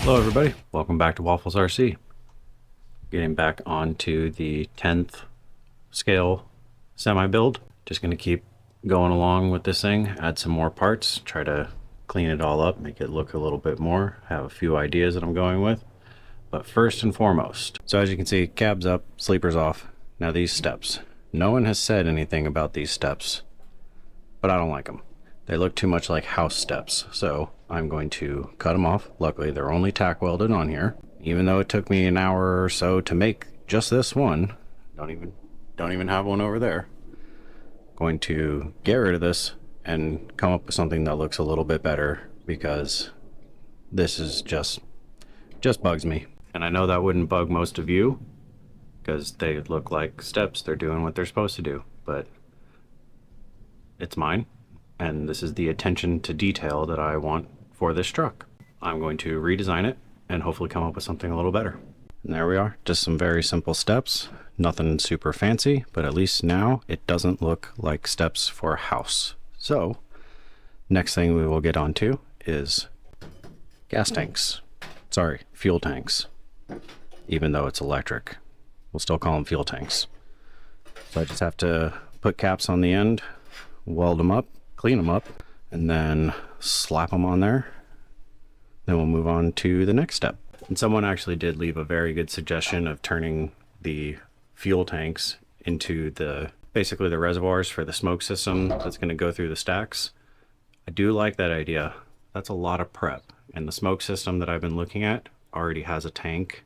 Hello everybody, welcome back to Waffles RC. Getting back onto the 10th scale semi-build. Just going to keep going along with this thing, add some more parts, try to clean it all up, make it look a little bit more. Have a few ideas that I'm going with. But first and foremost, so as you can see, cab's up, sleeper's off. Now these steps. No one has said anything about these steps, but I don't like them. They look too much like house steps, so I'm going to cut them off. Luckily, they're only tack welded on here. Even though it took me an hour or so to make just this one, don't even have one over there. Going to get rid of this and come up with something that looks a little bit better, because this is just bugs me. And I know that wouldn't bug most of you because they look like steps. They're doing what they're supposed to do, but it's mine. And this is the attention to detail that I want for this truck. I'm going to redesign it and hopefully come up with something a little better. And there we are, just some very simple steps. Nothing super fancy, but at least now it doesn't look like steps for a house. So, next thing we will get onto is gas tanks. Sorry, fuel tanks. Even though it's electric, we'll still call them fuel tanks. So I just have to put caps on the end, weld them up, clean them up, and then slap them on there. Then we'll move on to the next step. And someone actually did leave a very good suggestion of turning the fuel tanks into basically the reservoirs for the smoke system that's going to go through the stacks. I do like that idea. That's a lot of prep, and the smoke system that I've been looking at already has a tank,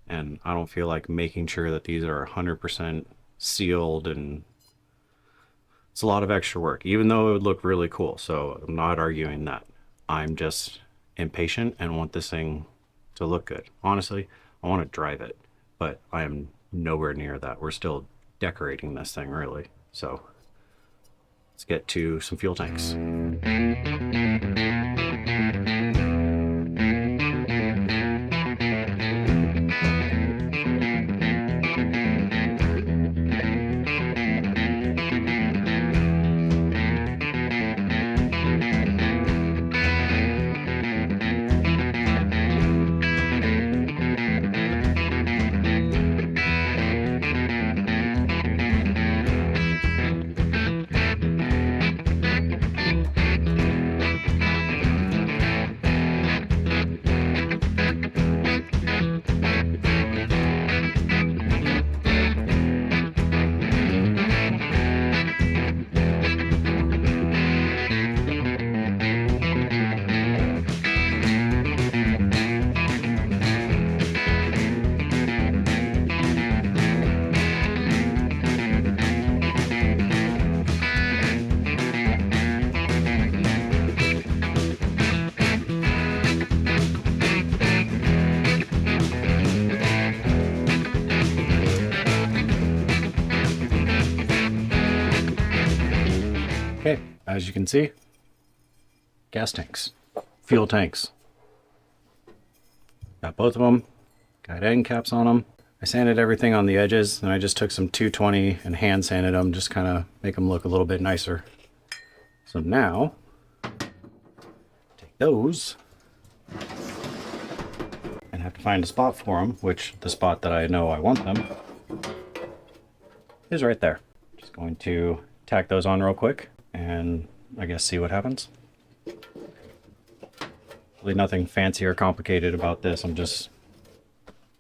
and I don't feel like making sure that these are 100% sealed, and it's a lot of extra work, even though it would look really cool. So I'm not arguing that. I'm just impatient and want this thing to look good. Honestly, I want to drive it, but I am nowhere near that. We're still decorating this thing, really. So let's get to some fuel tanks. Okay, as you can see, gas tanks, fuel tanks. Got both of them, got end caps on them. I sanded everything on the edges, and I just took some 220 and hand sanded them, just kind of make them look a little bit nicer. So now, take those and have to find a spot for them, which the spot that I know I want them is right there. Just going to tack those on real quick and I guess see what happens. Really nothing fancy or complicated about this. I'm just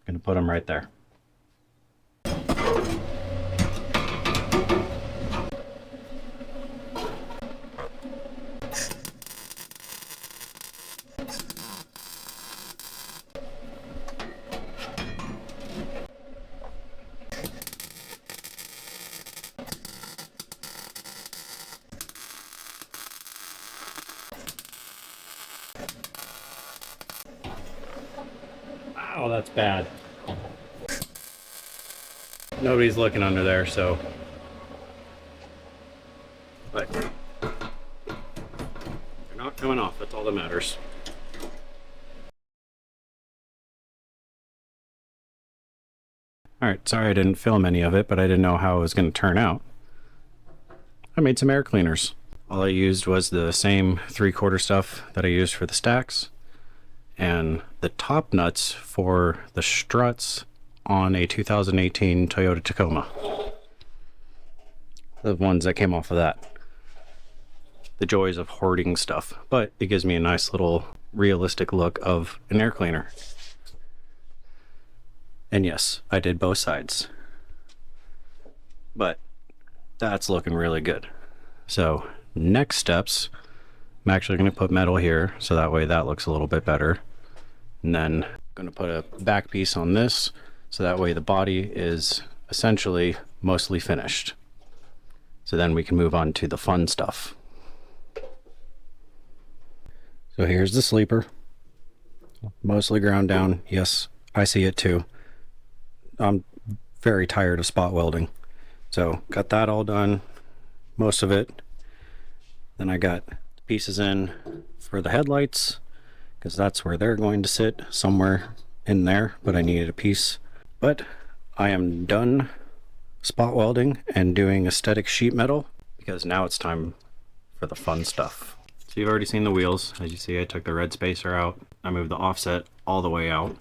gonna put them right there. Oh, that's bad. Nobody's looking under there, so. But they're not coming off, that's all that matters. Alright, sorry I didn't film any of it, but I didn't know how it was going to turn out. I made some air cleaners. All I used was the same 3/4 stuff that I used for the stacks, and the top nuts for the struts on a 2018 Toyota Tacoma. The ones that came off of that. The joys of hoarding stuff, but it gives me a nice little realistic look of an air cleaner. And yes, I did both sides, but that's looking really good. So next steps, I'm actually going to put metal here so that way that looks a little bit better, and then I'm going to put a back piece on this so that way the body is essentially mostly finished. So then we can move on to the fun stuff. So here's the sleeper, mostly ground down. Yes, I see it too. I'm very tired of spot welding. So got that all done, most of it. Then I got pieces in for the headlights, because that's where they're going to sit, somewhere in there, but I needed a piece. But I am done spot welding and doing aesthetic sheet metal, because now it's time for the fun stuff. So you've already seen the wheels. As you see, I took the red spacer out. I moved the offset all the way out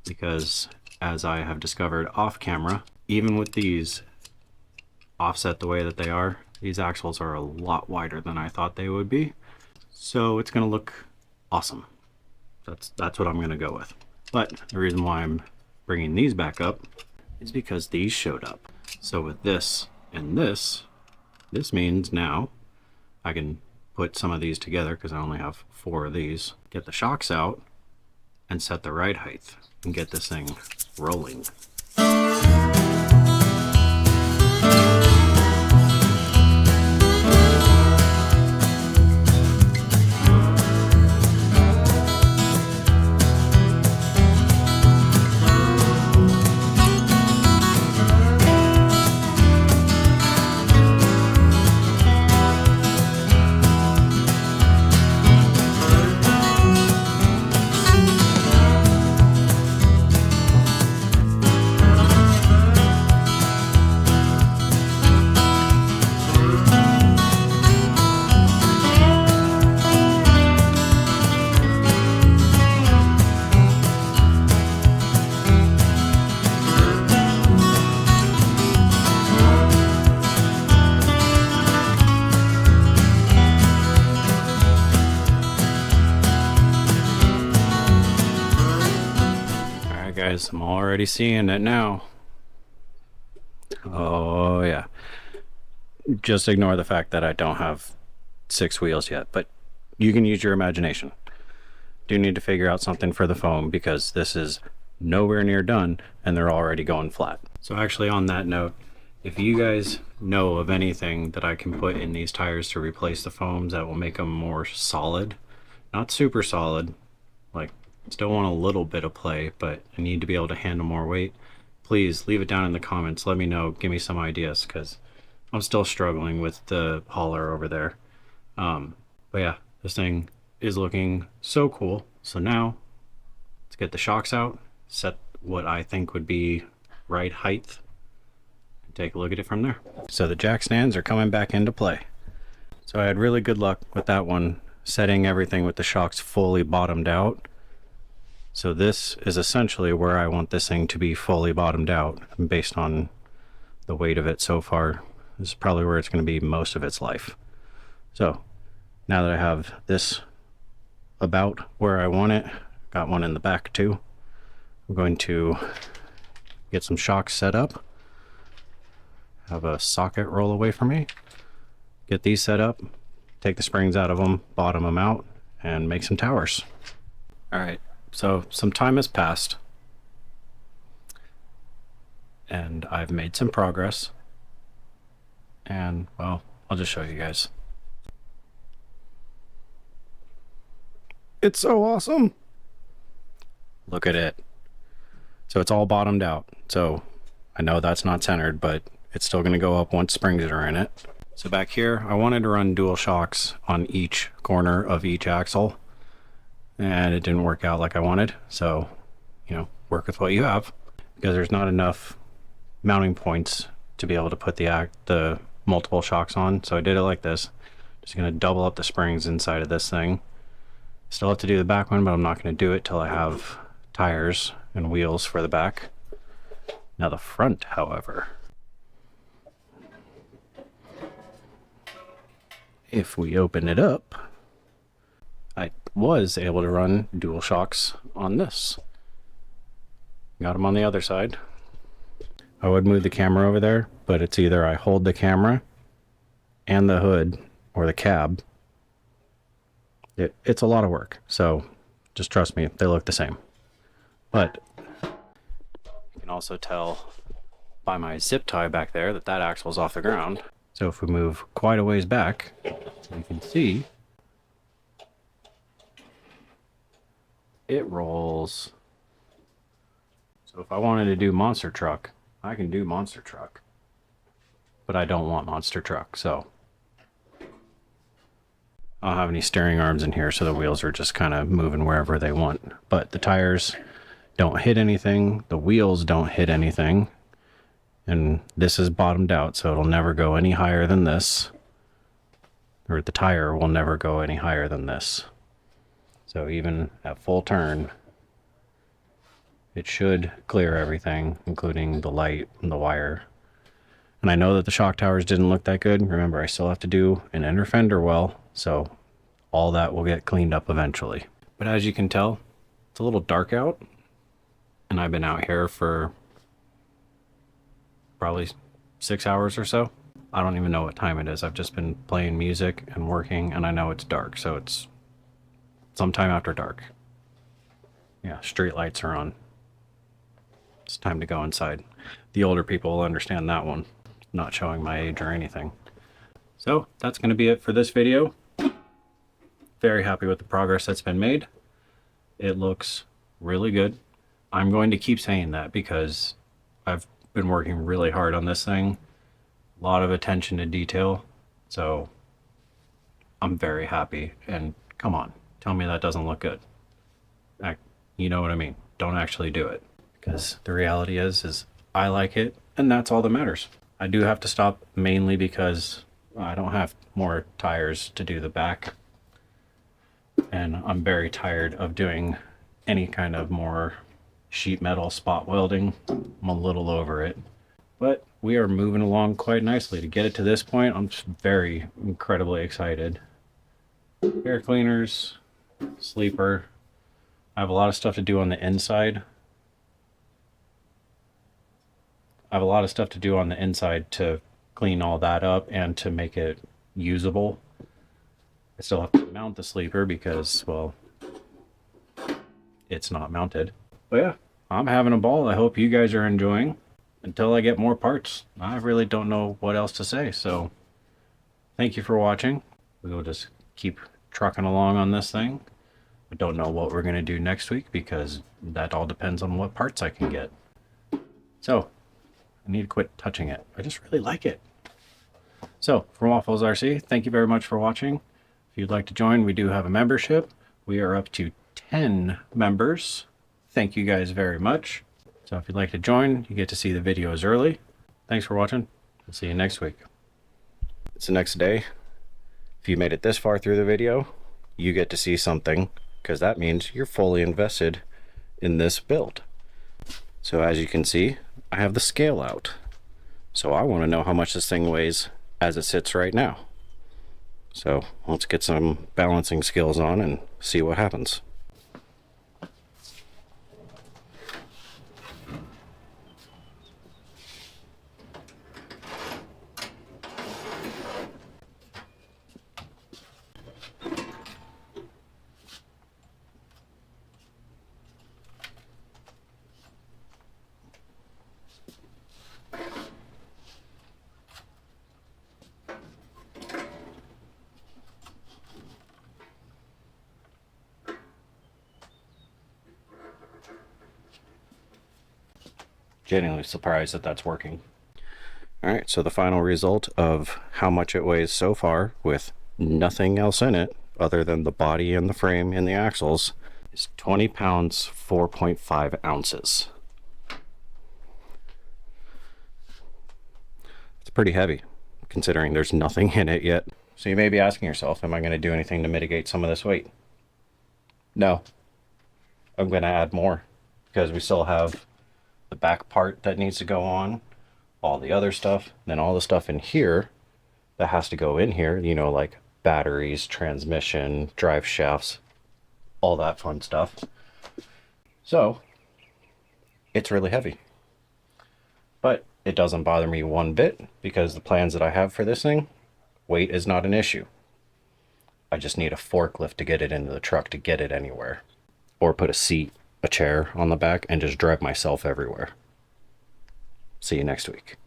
because, as I have discovered off camera, even with these offset the way that they are, these axles are a lot wider than I thought they would be. So it's going to look awesome. That's what I'm going to go with. But the reason why I'm bringing these back up is because these showed up. So with this and this means now I can put some of these together, because I only have 4 of these, get the shocks out and set the ride height and get this thing rolling. Guys, I'm already seeing it now. Oh yeah, just ignore the fact that I don't have 6 wheels yet, but you can use your imagination. Do need to figure out something for the foam, because this is nowhere near done and they're already going flat. So actually, on that note, if you guys know of anything that I can put in these tires to replace the foams that will make them more solid, not super solid, like still want a little bit of play, but I need to be able to handle more weight, please leave it down in the comments. Let me know, give me some ideas, because I'm still struggling with the hauler over there. But yeah, this thing is looking so cool. So now let's get the shocks out, set what I think would be right height, and take a look at it from there. So the jack stands are coming back into play. So I had really good luck with that one, setting everything with the shocks fully bottomed out. So this is essentially where I want this thing to be fully bottomed out, based on the weight of it so far. This is probably where it's going to be most of its life. So now that I have this about where I want it, got one in the back too, I'm going to get some shocks set up, have a socket roll away from me, get these set up, take the springs out of them, bottom them out, and make some towers. All right. So some time has passed and I've made some progress, and well, I'll just show you guys. It's so awesome. Look at it. So it's all bottomed out. So I know that's not centered, but it's still going to go up once springs are in it. So back here, I wanted to run dual shocks on each corner of each axle, and it didn't work out like I wanted. So, you know, work with what you have, because there's not enough mounting points to be able to put the multiple shocks on. So I did it like this. Just going to double up the springs inside of this thing Still have to do the back one, but I'm not going to do it till I have tires and wheels for the back. Now the front, however, if we open it up, I was able to run dual shocks on this. Got them on the other side. I would move the camera over there, but it's either I hold the camera and the hood or the cab. It's a lot of work, so just trust me, they look the same. But you can also tell by my zip tie back there that that axle's off the ground. So if we move quite a ways back, you can see it rolls. So if I wanted to do monster truck, I can do monster truck, but I don't want monster truck, so I don't have any steering arms in here, so the wheels are just kind of moving wherever they want. But the tires don't hit anything, the wheels don't hit anything, and this is bottomed out, so it'll never go any higher than this, or the tire will never go any higher than this. So even at full turn, it should clear everything, including the light and the wire. And I know that the shock towers didn't look that good. Remember, I still have to do an inner fender well, so all that will get cleaned up eventually. But as you can tell, it's a little dark out, and I've been out here for probably 6 hours or so. I don't even know what time it is. I've just been playing music and working, and I know it's dark, so it's sometime after dark. Yeah, street lights are on. It's time to go inside. The older people will understand that one. Not showing my age or anything. So that's going to be it for this video. Very happy with the progress that's been made. It looks really good. I'm going to keep saying that because I've been working really hard on this thing. A lot of attention to detail. So I'm very happy. And come on, tell me that doesn't look good. You know what I mean? Don't actually do it. Because the reality is I like it, and that's all that matters. I do have to stop mainly because I don't have more tires to do the back. And I'm very tired of doing any kind of more sheet metal spot welding. I'm a little over it. But we are moving along quite nicely. To get it to this point, I'm just very incredibly excited. Air cleaners, sleeper. I have a lot of stuff to do on the inside. To clean all that up and to make it usable. I still have to mount the sleeper because, well, it's not mounted. But yeah, I'm having a ball. I hope you guys are enjoying. Until I get more parts, I really don't know what else to say. So thank you for watching. We will just keep trucking along on this thing. I don't know what we're going to do next week because that all depends on what parts I can get. So I need to quit touching it. I just really like it. So from Waffles RC, thank you very much for watching. If you'd like to join, we do have a membership. We are up to 10 members. Thank you guys very much. So if you'd like to join, you get to see the videos early. Thanks for watching. We'll see you next week. It's the next day. If you made it this far through the video, you get to see something, because that means you're fully invested in this build. So as you can see, I have the scale out. So I want to know how much this thing weighs as it sits right now. So let's get some balancing skills on and see what happens. Genuinely surprised that that's working. Alright, so the final result of how much it weighs so far with nothing else in it other than the body and the frame and the axles is 20 pounds 4.5 ounces. It's pretty heavy considering there's nothing in it yet. So you may be asking yourself, am I going to do anything to mitigate some of this weight? No, I'm going to add more because we still have the back part that needs to go on, all the other stuff, then all the stuff in here that has to go in here, you know, like batteries, transmission, drive shafts, all that fun stuff. So it's really heavy, but it doesn't bother me one bit because the plans that I have for this thing, weight is not an issue. I just need a forklift to get it into the truck to get it anywhere, or put a seat, a chair on the back and just drive myself everywhere. See you next week.